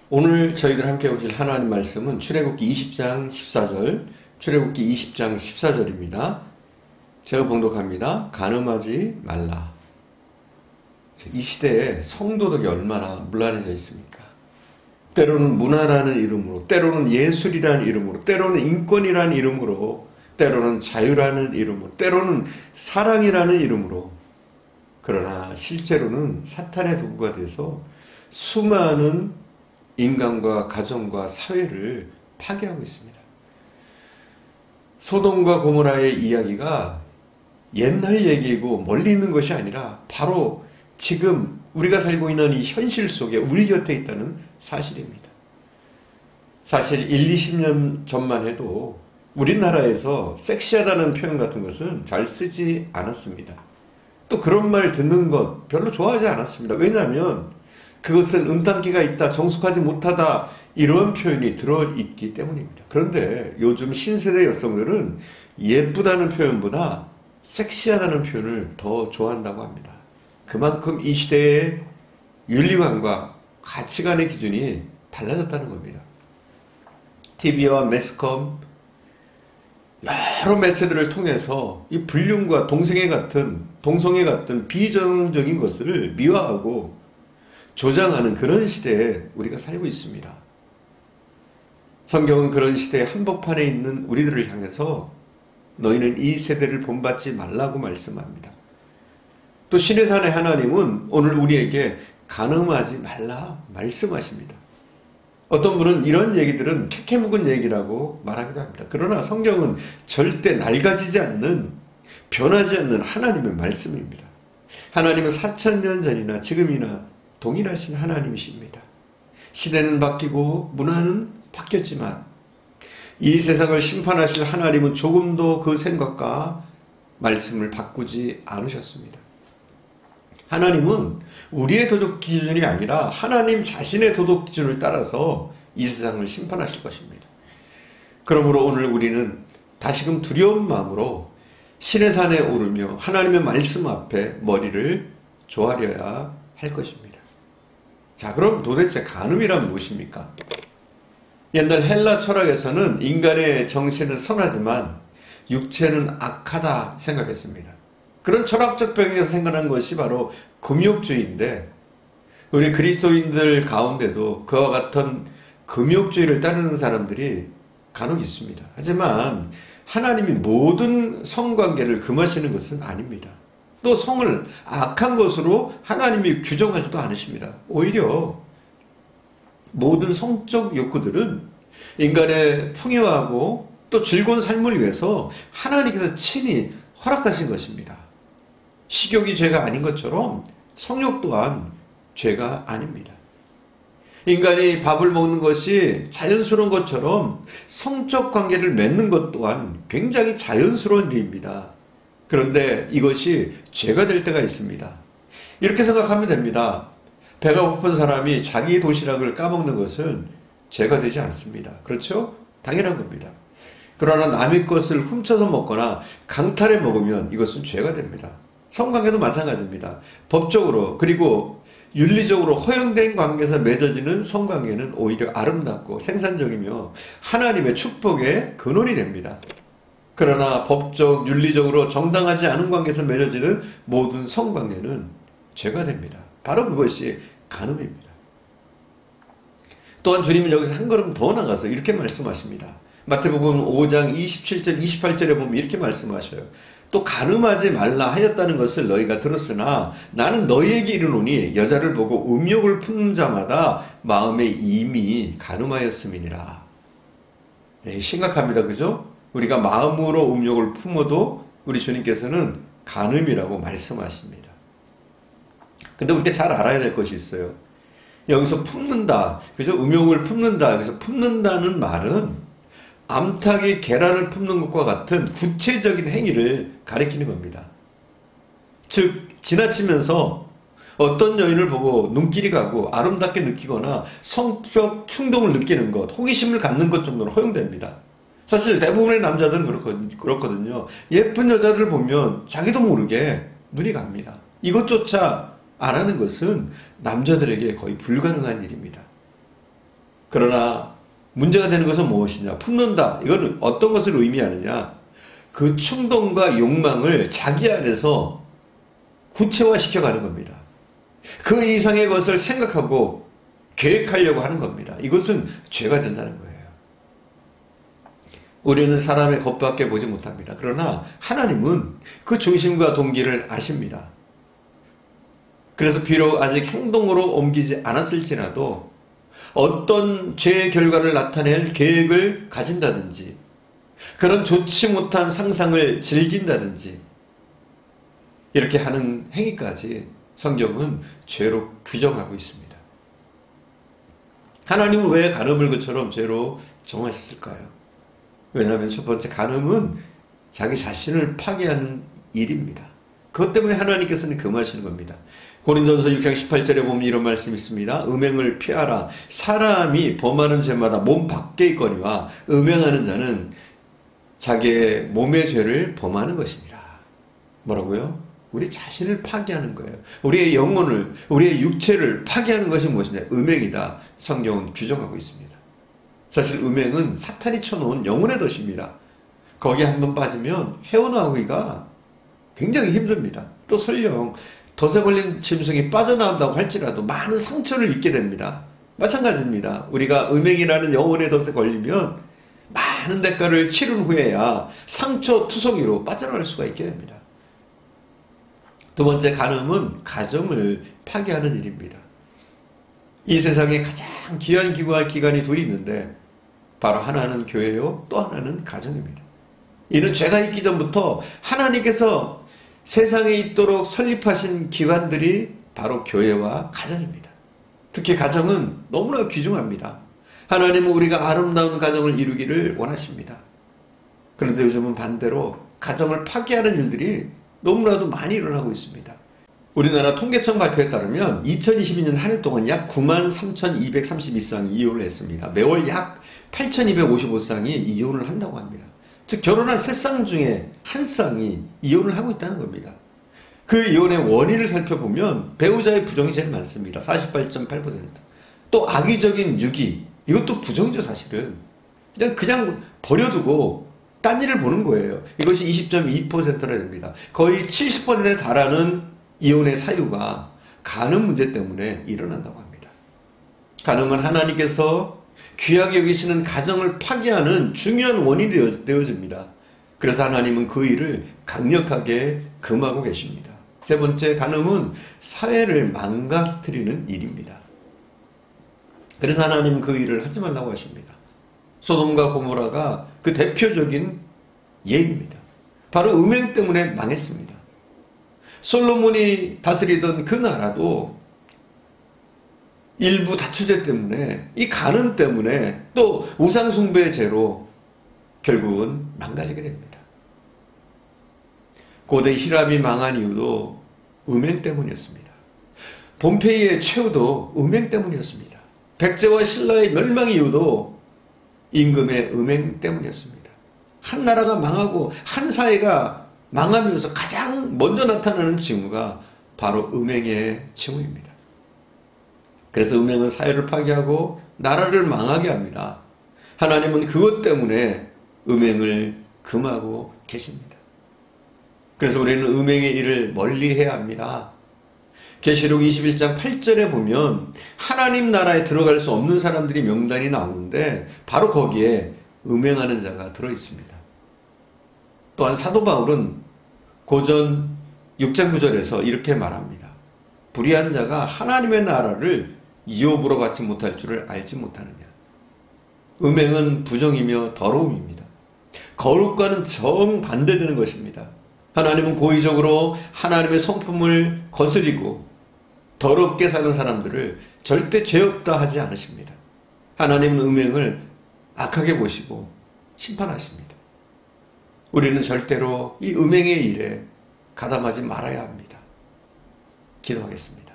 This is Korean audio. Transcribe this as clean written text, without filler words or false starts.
오늘 저희들 함께 보실 하나님 말씀은 출애굽기 20장 14절, 출애굽기 20장 14절입니다. 제가 봉독합니다. 간음하지 말라. 이 시대에 성도덕이 얼마나 문란해져 있습니까? 때로는 문화라는 이름으로, 때로는 예술이라는 이름으로, 때로는 인권이라는 이름으로, 때로는 자유라는 이름으로, 때로는 사랑이라는 이름으로, 그러나 실제로는 사탄의 도구가 돼서 수많은 인간과 가정과 사회를 파괴하고 있습니다. 소돔과 고모라의 이야기가 옛날 얘기이고 멀리 있는 것이 아니라 바로 지금 우리가 살고 있는 이 현실 속에 우리 곁에 있다는 사실입니다. 사실 1, 20년 전만 해도 우리나라에서 섹시하다는 표현 같은 것은 잘 쓰지 않았습니다. 또 그런 말 듣는 것 별로 좋아하지 않았습니다. 왜냐하면 그것은 음담기가 있다, 정숙하지 못하다 이런 표현이 들어있기 때문입니다. 그런데 요즘 신세대 여성들은 예쁘다는 표현보다 섹시하다는 표현을 더 좋아한다고 합니다. 그만큼 이 시대의 윤리관과 가치관의 기준이 달라졌다는 겁니다. TV와 매스컴 여러 매체들을 통해서 이 불륜과 동성애 같은 비정상적인 것을 미화하고 조장하는 그런 시대에 우리가 살고 있습니다. 성경은 그런 시대의 한복판에 있는 우리들을 향해서 너희는 이 세대를 본받지 말라고 말씀합니다. 또 신의 산의 하나님은 오늘 우리에게 간음하지 말라 말씀하십니다. 어떤 분은 이런 얘기들은 캐캐묵은 얘기라고 말하기도 합니다. 그러나 성경은 절대 낡아지지 않는, 변하지 않는 하나님의 말씀입니다. 하나님은 4000년 전이나 지금이나 동일하신 하나님이십니다. 시대는 바뀌고 문화는 바뀌었지만 이 세상을 심판하실 하나님은 조금도 그 생각과 말씀을 바꾸지 않으셨습니다. 하나님은 우리의 도덕 기준이 아니라 하나님 자신의 도덕 기준을 따라서 이 세상을 심판하실 것입니다. 그러므로 오늘 우리는 다시금 두려운 마음으로 신의 산에 오르며 하나님의 말씀 앞에 머리를 조아려야 할 것입니다. 자, 그럼 도대체 간음이란 무엇입니까? 옛날 헬라 철학에서는 인간의 정신은 선하지만 육체는 악하다 생각했습니다. 그런 철학적 배경에서 생겨난 것이 바로 금욕주의인데, 우리 그리스도인들 가운데도 그와 같은 금욕주의를 따르는 사람들이 간혹 있습니다. 하지만 하나님이 모든 성관계를 금하시는 것은 아닙니다. 또 성을 악한 것으로 하나님이 규정하지도 않으십니다. 오히려 모든 성적 욕구들은 인간의 풍요하고 또 즐거운 삶을 위해서 하나님께서 친히 허락하신 것입니다. 식욕이 죄가 아닌 것처럼 성욕 또한 죄가 아닙니다. 인간이 밥을 먹는 것이 자연스러운 것처럼 성적 관계를 맺는 것 또한 굉장히 자연스러운 일입니다. 그런데 이것이 죄가 될 때가 있습니다. 이렇게 생각하면 됩니다. 배가 고픈 사람이 자기 도시락을 까먹는 것은 죄가 되지 않습니다. 그렇죠? 당연한 겁니다. 그러나 남의 것을 훔쳐서 먹거나 강탈해 먹으면 이것은 죄가 됩니다. 성관계도 마찬가지입니다. 법적으로 그리고 윤리적으로 허용된 관계에서 맺어지는 성관계는 오히려 아름답고 생산적이며 하나님의 축복의 근원이 됩니다. 그러나 법적, 윤리적으로 정당하지 않은 관계에서 맺어지는 모든 성관계는 죄가 됩니다. 바로 그것이 간음입니다. 또한 주님은 여기서 한 걸음 더 나가서 이렇게 말씀하십니다. 마태복음 5장 27절, 28절에 보면 이렇게 말씀하셔요. 또 간음하지 말라 하였다는 것을 너희가 들었으나 나는 너희에게 이르노니 여자를 보고 음욕을 품는 자마다 마음에 이미 간음하였음이니라. 네, 심각합니다. 그죠? 우리가 마음으로 음욕을 품어도 우리 주님께서는 간음이라고 말씀하십니다. 근데 우리가 잘 알아야 될 것이 있어요. 여기서 품는다, 그죠? 음욕을 품는다. 여기서 품는다는 말은 암탉이 계란을 품는 것과 같은 구체적인 행위를 가리키는 겁니다. 즉 지나치면서 어떤 여인을 보고 눈길이 가고 아름답게 느끼거나 성적 충동을 느끼는 것, 호기심을 갖는 것 정도는 허용됩니다. 사실 대부분의 남자들은 그렇거든요. 예쁜 여자를 보면 자기도 모르게 눈이 갑니다. 이것조차 안 하는 것은 남자들에게 거의 불가능한 일입니다. 그러나 문제가 되는 것은 무엇이냐? 품는다. 이거는 어떤 것을 의미하느냐? 그 충동과 욕망을 자기 안에서 구체화시켜가는 겁니다. 그 이상의 것을 생각하고 계획하려고 하는 겁니다. 이것은 죄가 된다는 거예요. 우리는 사람의 겉밖에 보지 못합니다. 그러나 하나님은 그 중심과 동기를 아십니다. 그래서 비록 아직 행동으로 옮기지 않았을지라도 어떤 죄의 결과를 나타낼 계획을 가진다든지 그런 좋지 못한 상상을 즐긴다든지 이렇게 하는 행위까지 성경은 죄로 규정하고 있습니다. 하나님은 왜 간음을 그처럼 죄로 정하셨을까요? 왜냐하면 첫 번째, 간음은 자기 자신을 파괴하는 일입니다. 그것 때문에 하나님께서는 금하시는 겁니다. 고린도전서 6장 18절에 보면 이런 말씀이 있습니다. 음행을 피하라. 사람이 범하는 죄마다 몸 밖에 있거니와 음행하는 자는 자기의 몸의 죄를 범하는 것이니라. 뭐라고요? 우리 자신을 파괴하는 거예요. 우리의 영혼을, 우리의 육체를 파괴하는 것이 무엇이냐? 음행이다. 성경은 규정하고 있습니다. 사실 음행은 사탄이 쳐놓은 영혼의 덫입니다. 거기에 한번 빠지면 헤어나오기가 굉장히 힘듭니다. 또 설령 덫에 걸린 짐승이 빠져나온다고 할지라도 많은 상처를 입게 됩니다. 마찬가지입니다. 우리가 음행이라는 영혼의 덫에 걸리면 많은 대가를 치른 후에야 상처 투성이로 빠져나갈 수가 있게 됩니다. 두 번째, 간음은 가정을 파괴하는 일입니다. 이 세상에 가장 귀한 기관이 둘이 있는데 바로 하나는 교회요, 또 하나는 가정입니다. 이는 죄가 있기 전부터 하나님께서 세상에 있도록 설립하신 기관들이 바로 교회와 가정입니다. 특히 가정은 너무나 귀중합니다. 하나님은 우리가 아름다운 가정을 이루기를 원하십니다. 그런데 요즘은 반대로 가정을 파괴하는 일들이 너무나도 많이 일어나고 있습니다. 우리나라 통계청 발표에 따르면 2022년 한 해 동안 약 93,232쌍이 이혼을 했습니다. 매월 약 8,255쌍이 이혼을 한다고 합니다. 즉 결혼한 3쌍 중에 1쌍이 이혼을 하고 있다는 겁니다. 그 이혼의 원인을 살펴보면 배우자의 부정이 제일 많습니다. 48.8%. 또 악의적인 유기, 이것도 부정이죠 사실은. 그냥 버려두고 딴 일을 보는 거예요. 이것이 20.2%나 됩니다. 거의 70%에 달하는 이혼의 사유가 간음 문제 때문에 일어난다고 합니다. 간음은 하나님께서 귀하게 여기시는 가정을 파괴하는 중요한 원인이 되어집니다. 그래서 하나님은 그 일을 강력하게 금하고 계십니다. 세 번째, 간음은 사회를 망가뜨리는 일입니다. 그래서 하나님은 그 일을 하지 말라고 하십니다. 소돔과 고모라가 그 대표적인 예입니다. 바로 음행 때문에 망했습니다. 솔로몬이 다스리던 그 나라도 일부 다처제 때문에, 이 간음 때문에, 또 우상숭배의 죄로 결국은 망가지게 됩니다. 고대 히람이 망한 이유도 음행 때문이었습니다. 봄페이의 최후도 음행 때문이었습니다. 백제와 신라의 멸망 이유도 임금의 음행 때문이었습니다. 한 나라가 망하고 한 사회가 망하면서 가장 먼저 나타나는 징후가 바로 음행의 징후입니다. 그래서 음행은 사회를 파괴하고 나라를 망하게 합니다. 하나님은 그것 때문에 음행을 금하고 계십니다. 그래서 우리는 음행의 일을 멀리해야 합니다. 계시록 21장 8절에 보면 하나님 나라에 들어갈 수 없는 사람들이 명단이 나오는데 바로 거기에 음행하는 자가 들어있습니다. 또한 사도 바울은 고전 6장 9절에서 이렇게 말합니다. 불의한 자가 하나님의 나라를 이업으로 받지 못할 줄을 알지 못하느냐. 음행은 부정이며 더러움입니다. 거룩과는 정반대되는 것입니다. 하나님은 고의적으로 하나님의 성품을 거스리고 더럽게 사는 사람들을 절대 죄 없다 하지 않으십니다. 하나님은 음행을 악하게 보시고 심판하십니다. 우리는 절대로 이 음행의 일에 가담하지 말아야 합니다. 기도하겠습니다.